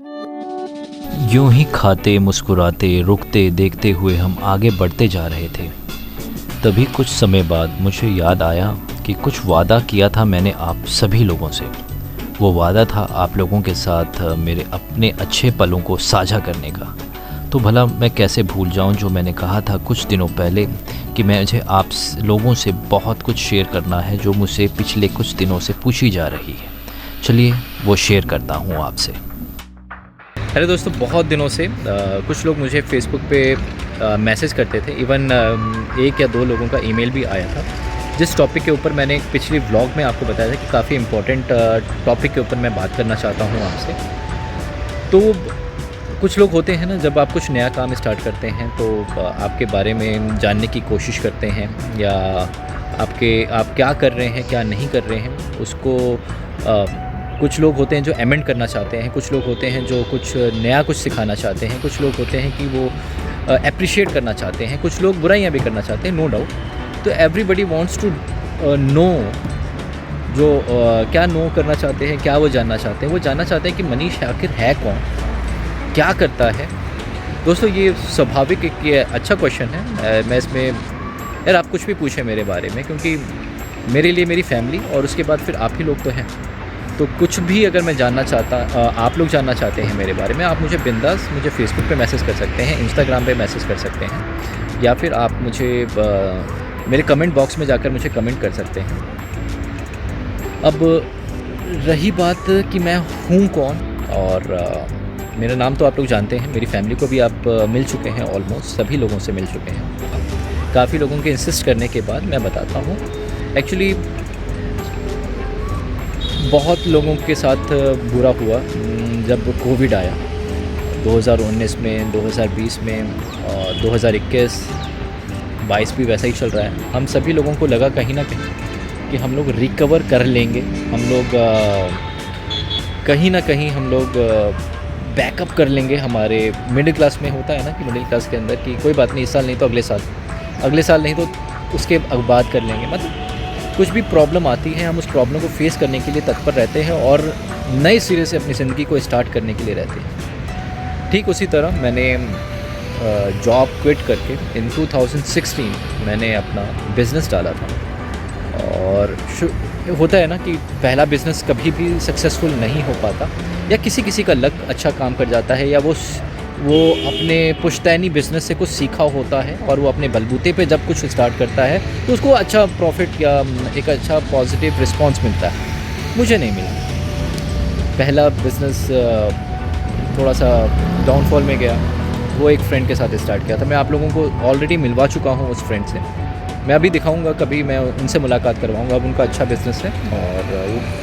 यूं ही खाते मुस्कुराते रुकते देखते हुए हम आगे बढ़ते जा रहे थे। तभी कुछ समय बाद मुझे याद आया कि कुछ वादा किया था मैंने आप सभी लोगों से। वो वादा था आप लोगों के साथ मेरे अपने अच्छे पलों को साझा करने का। तो भला मैं कैसे भूल जाऊं जो मैंने कहा था कुछ दिनों पहले कि मुझे आप लोगों से बहुत कुछ शेयर करना है जो मुझसे पिछले कुछ दिनों से पूछी जा रही है। चलिए वो शेयर करता हूँ आपसे। हेलो दोस्तों, बहुत दिनों से कुछ लोग मुझे फ़ेसबुक पे मैसेज करते थे। इवन एक या दो लोगों का ईमेल भी आया था जिस टॉपिक के ऊपर मैंने एक पिछली व्लॉग में आपको बताया था कि काफ़ी इम्पोर्टेंट टॉपिक के ऊपर मैं बात करना चाहता हूँ आपसे। तो कुछ लोग होते हैं ना, जब आप कुछ नया काम स्टार्ट करते हैं तो आपके बारे में जानने की कोशिश करते हैं या आप क्या कर रहे हैं क्या नहीं कर रहे हैं उसको कुछ लोग होते हैं जो एमेंड करना चाहते हैं, कुछ लोग होते हैं जो कुछ नया कुछ सिखाना चाहते हैं, कुछ लोग होते हैं कि वो एप्रिशिएट करना चाहते हैं, कुछ लोग बुराइयां भी करना चाहते हैं, नो डाउट। तो एवरीबडी वांट्स टू नो जो क्या नो करना चाहते हैं, क्या वो जानना चाहते हैं। वो जानना चाहते हैं कि मनीष आखिर है कौन, क्या करता है। दोस्तों ये स्वाभाविक एक ये अच्छा क्वेश्चन है। मैं इसमें यार आप कुछ भी पूछें मेरे बारे में, क्योंकि मेरे लिए मेरी फैमिली और उसके बाद फिर आप ही लोग तो हैं। तो कुछ भी अगर मैं जानना चाहता आप लोग जानना चाहते हैं मेरे बारे में, आप मुझे बिंदास मुझे फ़ेसबुक पे मैसेज कर सकते हैं, इंस्टाग्राम पे मैसेज कर सकते हैं, या फिर आप मुझे मेरे कमेंट बॉक्स में जाकर मुझे कमेंट कर सकते हैं। अब रही बात कि मैं हूँ कौन, और मेरा नाम तो आप लोग जानते हैं, मेरी फैमिली को भी आप मिल चुके हैं, ऑलमोस्ट सभी लोगों से मिल चुके हैं। काफ़ी लोगों के इंसिस्ट करने के बाद मैं बताता हूँ। एक्चुअली बहुत लोगों के साथ बुरा हुआ जब कोविड आया 2019 में, 2020 में, और 2021-22 भी वैसा ही चल रहा है। हम सभी लोगों को लगा कहीं ना कहीं कि हम लोग रिकवर कर लेंगे, हम लोग कहीं ना कहीं हम लोग बैकअप कर लेंगे। हमारे मिडिल क्लास में होता है ना कि मिडिल क्लास के अंदर कि कोई बात नहीं, इस साल नहीं तो अगले साल नहीं तो उसके बाद कर लेंगे। मतलब कुछ भी प्रॉब्लम आती है हम उस प्रॉब्लम को फेस करने के लिए तत्पर रहते हैं और नए सिरे से अपनी ज़िंदगी को स्टार्ट करने के लिए रहते हैं। ठीक उसी तरह मैंने जॉब क्विट करके इन 2016 मैंने अपना बिज़नेस डाला था। और होता है ना कि पहला बिज़नेस कभी भी सक्सेसफुल नहीं हो पाता, या किसी का लक अच्छा काम कर जाता है, या वो अपने पुश्तैनी बिज़नेस से कुछ सीखा होता है और वो अपने बलबूते पे जब कुछ स्टार्ट करता है तो उसको अच्छा प्रॉफिट या एक अच्छा पॉजिटिव रिस्पांस मिलता है। मुझे नहीं मिला। पहला बिज़नेस थोड़ा सा डाउनफॉल में गया। वो एक फ्रेंड के साथ स्टार्ट किया था। मैं आप लोगों को ऑलरेडी मिलवा चुका हूँ उस फ्रेंड से। मैं अभी दिखाऊंगा, कभी मैं उनसे मुलाकात करवाऊंगा। अब उनका अच्छा बिज़नेस है और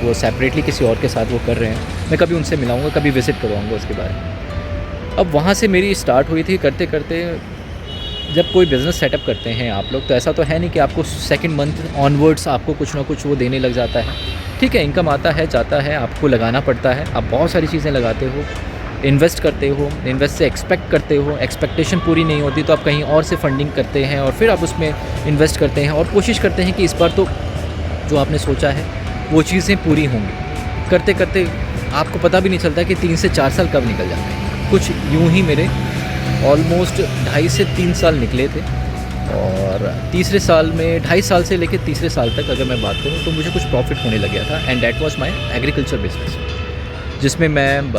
वो सेपरेटली किसी और के साथ वो कर रहे हैं। मैं कभी उनसे मिलाऊंगा, कभी विज़िट करवाऊंगा उसके बारे में। अब वहाँ से मेरी स्टार्ट हुई थी। करते करते जब कोई बिज़नेस सेटअप करते हैं आप लोग, तो ऐसा तो है नहीं कि आपको सेकंड मंथ ऑनवर्ड्स आपको कुछ ना कुछ वो देने लग जाता है। ठीक है, इनकम आता है जाता है, आपको लगाना पड़ता है। आप बहुत सारी चीज़ें लगाते हो, इन्वेस्ट करते हो, इन्वेस्ट से एक्सपेक्ट करते हो, एक्सपेक्टेशन पूरी नहीं होती तो आप कहीं और से फंडिंग करते हैं और फिर आप उसमें इन्वेस्ट करते हैं और कोशिश करते हैं कि इस बार तो जो आपने सोचा है वो चीज़ें पूरी होंगी। करते करते आपको पता भी नहीं चलता कि 3 से 4 साल कब निकल जाते हैं। कुछ यूं ही मेरे ऑलमोस्ट 2.5 से 3 साल निकले थे, और तीसरे साल में 2.5 साल से लेकर तीसरे साल तक अगर मैं बात करूं तो मुझे कुछ प्रॉफिट होने लग गया था। And that was my agriculture business, जिसमें मैं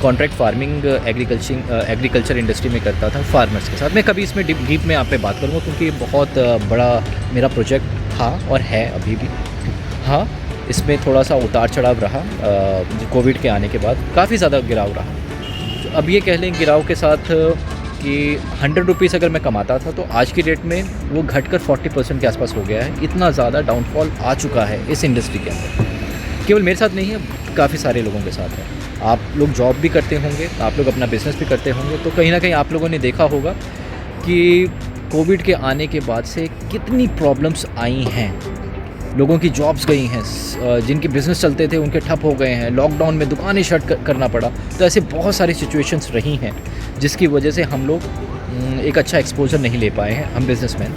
कॉन्ट्रैक्ट फार्मिंग एग्रीकल्चर इंडस्ट्री में करता था फार्मर्स के साथ। मैं कभी इसमें डीप में आप पे बात करूँगा क्योंकि बहुत बड़ा मेरा प्रोजेक्ट था और है अभी भी। हाँ, इसमें थोड़ा सा उतार चढ़ाव रहा। कोविड के आने के बाद काफ़ी ज़्यादा गिराव रहा। अब ये कह लें गिराव के साथ कि 100 रुपीज़ अगर मैं कमाता था तो आज की डेट में वो घटकर 40% के आसपास हो गया है। इतना ज़्यादा डाउनफॉल आ चुका है इस इंडस्ट्री के अंदर। केवल मेरे साथ नहीं है, काफ़ी सारे लोगों के साथ है। आप लोग जॉब भी करते होंगे, आप लोग अपना बिज़नेस भी करते होंगे, तो कहीं ना कहीं आप लोगों ने देखा होगा कि कोविड के आने के बाद से कितनी प्रॉब्लम्स आई हैं। लोगों की जॉब्स गई हैं, जिनके बिज़नेस चलते थे उनके ठप हो गए हैं, लॉकडाउन में दुकानें शट करना पड़ा। तो ऐसे बहुत सारी सिचुएशंस रही हैं जिसकी वजह से हम लोग एक अच्छा एक्सपोजर नहीं ले पाए हैं, हम बिजनेसमैन।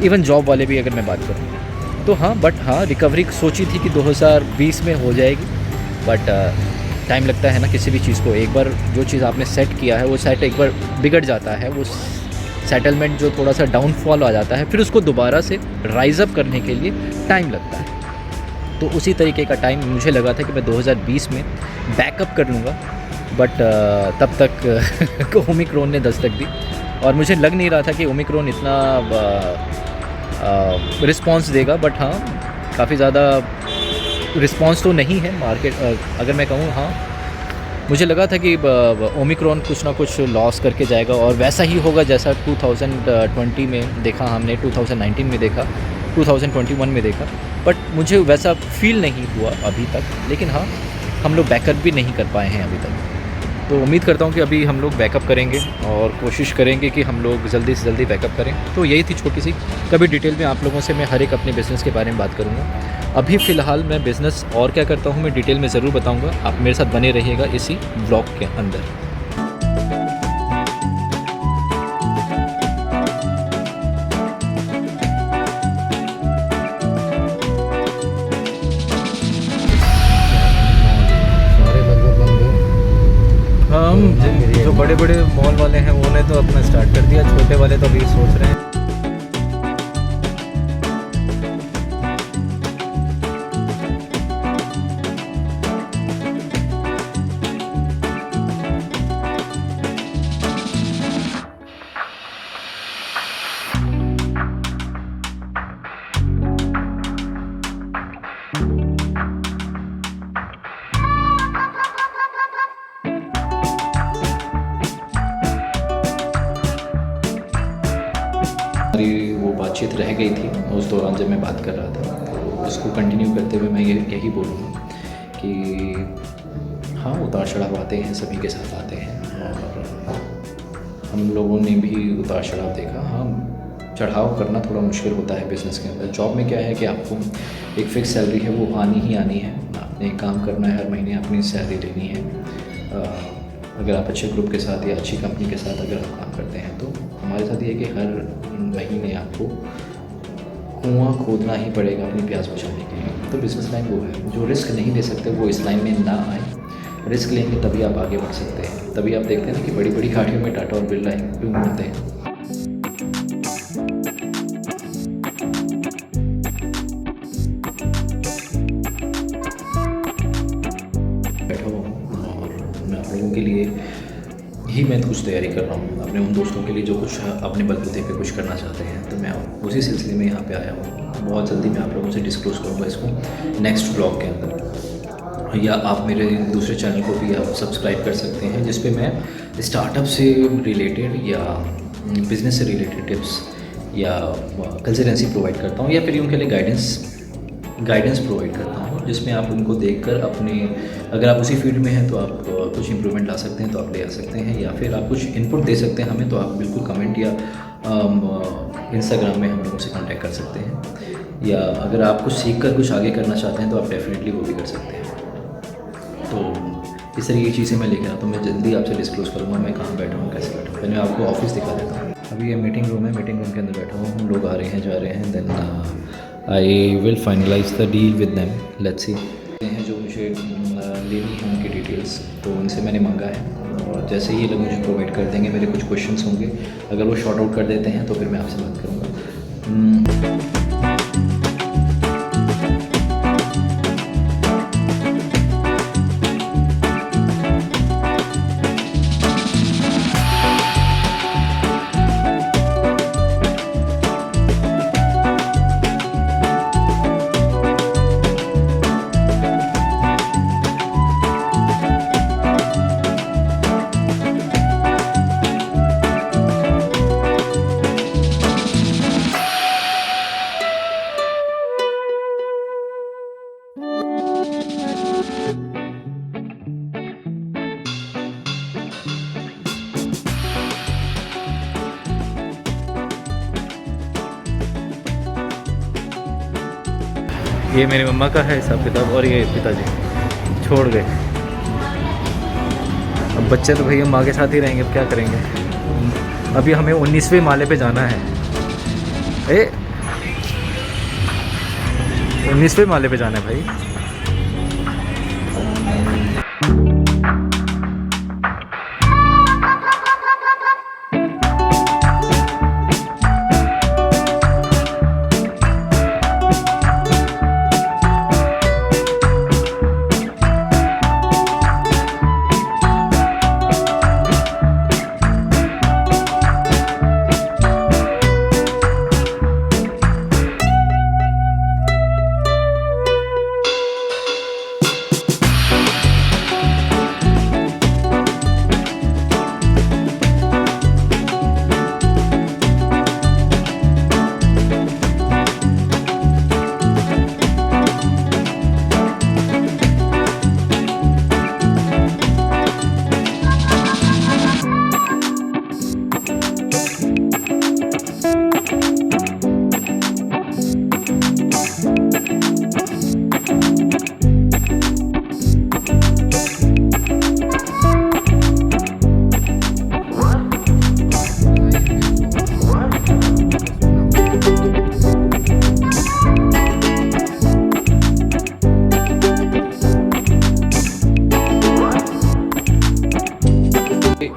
इवन जॉब वाले भी अगर मैं बात करूँ तो हाँ, बट हाँ, रिकवरी सोची थी कि 2020 में हो जाएगी, बट टाइम लगता है ना किसी भी चीज़ को, एक बार जो चीज़ आपने सेट किया है वो सेट एक बार बिगड़ जाता है, वो सेटलमेंट जो थोड़ा सा डाउनफॉल आ जाता है, फिर उसको दोबारा से राइज अप करने के लिए टाइम लगता है। तो उसी तरीके का टाइम मुझे लगा था कि मैं 2020 में बैकअप कर लूँगा, बट तब तक ओमिक्रॉन ने दस्तक दी और मुझे लग नहीं रहा था कि ओमिक्रॉन इतना रिस्पॉन्स देगा। बट हाँ, काफ़ी ज़्यादा रिस्पॉन्स तो नहीं है मार्केट, अगर मैं कहूँ। हाँ, मुझे लगा था कि ओमिक्रॉन कुछ ना कुछ लॉस करके जाएगा और वैसा ही होगा जैसा 2020 में देखा हमने, 2019 में देखा, 2021 में देखा, बट मुझे वैसा फील नहीं हुआ अभी तक। लेकिन हाँ, हम लोग बैकअप भी नहीं कर पाए हैं अभी तक, तो उम्मीद करता हूँ कि अभी हम लोग बैकअप करेंगे और कोशिश करेंगे कि हम लोग जल्दी से जल्दी बैकअप करें। तो यही थी छोटी सी, कभी डिटेल में आप लोगों से मैं हर एक अपने बिज़नेस के बारे में बात करूँगा। अभी फ़िलहाल मैं बिज़नेस और क्या करता हूँ मैं डिटेल में ज़रूर बताऊँगा, आप मेरे साथ बने रहिएगा इसी ब्लॉग के अंदर। हम जो बड़े बड़े मॉल वाले हैं उन्होंने तो अपना स्टार्ट कर दिया, छोटे वाले तो अभी सोच रहे हैं। हमारी वो बातचीत रह गई थी उस दौरान जब मैं बात कर रहा था, तो उसको कंटिन्यू करते हुए मैं यही बोलूँगा कि हाँ, उतार चढ़ाव आते हैं, सभी के साथ आते हैं और हम लोगों ने भी उतार चढ़ाव देखा। हाँ, चढ़ाव करना थोड़ा मुश्किल होता है बिज़नेस के अंदर। जॉब में क्या है कि आपको एक फ़िक्स सैलरी है, वो आनी ही आनी है, आपने काम करना है, हर महीने अपनी सैलरी लेनी है। अगर आप अच्छे ग्रुप के साथ या अच्छी कंपनी के साथ अगर आप काम करते हैं, तो हमारे साथ ये है कि हर महीने आपको कुआं खोदना ही पड़ेगा अपनी प्यास बुझाने के लिए। तो बिज़नेस लाइन वो है, जो रिस्क नहीं ले सकते वो इस लाइन में ना आए। रिस्क लेंगे तभी आप आगे बढ़ सकते हैं, तभी आप देखते हैं ना कि बड़ी बड़ी गाड़ियों में टाटा और बिरला क्यों घूमते हैं। बैठा हुआ हूँ और मैं आप लोगों के लिए ही मैं कुछ तैयारी कर रहा हूँ, अपने उन दोस्तों के लिए जो कुछ अपने बलबूते पे कुछ करना चाहते हैं। तो मैं उसी सिलसिले में यहाँ पे आया हूँ। बहुत जल्दी मैं आप लोगों से डिस्क्लोज़ करूँगा इसको नेक्स्ट ब्लॉग के अंदर, या आप मेरे दूसरे चैनल को भी आप सब्सक्राइब कर सकते हैं, जिस पे मैं स्टार्टअप से रिलेटेड या बिज़नेस से रिलेटेड टिप्स या कंसल्टेंसी प्रोवाइड करता हूँ, या फिर उनके लिए गाइडेंस प्रोवाइड करता हूँ, जिसमें आप उनको देखकर अपने, अगर आप उसी फील्ड में हैं तो आप कुछ इम्प्रूवमेंट ला सकते हैं तो आप ले आ सकते हैं, या फिर आप कुछ इनपुट दे सकते हैं हमें, तो आप बिल्कुल कमेंट या इंस्टाग्राम में हम लोगों से कांटेक्ट कर सकते हैं, या अगर आप कुछ सीख कर कुछ आगे करना चाहते हैं तो आप डेफिनेटली वो भी कर सकते हैं। तो इस तरह की चीज़ें मैं लेकर आता हूँ। मैं जल्दी आपसे डिस्क्लोज़ करूँगा मैं कहाँ बैठा हूँ, कैसे बैठा हूँ। पहले मैं आपको ऑफिस दिखा देता हूँ। अभी ये मीटिंग रूम है, मीटिंग रूम के अंदर बैठा हूँ, हम लोग आ रहे हैं जा रहे हैं, then I will finalise the deal with them, let's see. हैं जो मुझे लेनी है उनकी डिटेल्स, तो उनसे मैंने मांगा है और जैसे ही ये लोग मुझे प्रोवाइड कर देंगे, मेरे कुछ क्वेश्चंस होंगे, अगर वो शॉर्ट आउट कर देते हैं तो फिर मैं आपसे बात करूँगा। ये मेरी मम्मा का है हिसाब किताब और ये पिताजी छोड़ गए। अब बच्चे तो भैया माँ के साथ ही रहेंगे, अब क्या करेंगे। अभी हमें 19वें माले पे जाना है। 19वें माले पे जाना है भाई।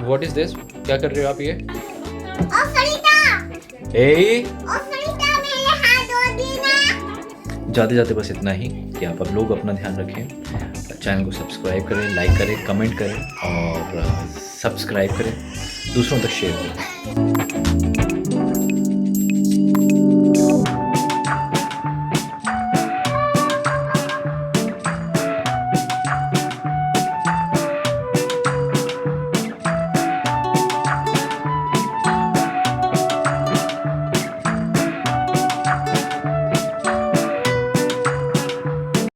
What is this? क्या कर रहे हो आप ये? ओ फरीदा, ए ओ फरीदा मेरे हाथ धो देना। जाते जाते बस इतना ही कि आप लोग अपना ध्यान रखें, चैनल को सब्सक्राइब करें, लाइक करें, कमेंट करें और सब्सक्राइब करें, दूसरों तक शेयर करें।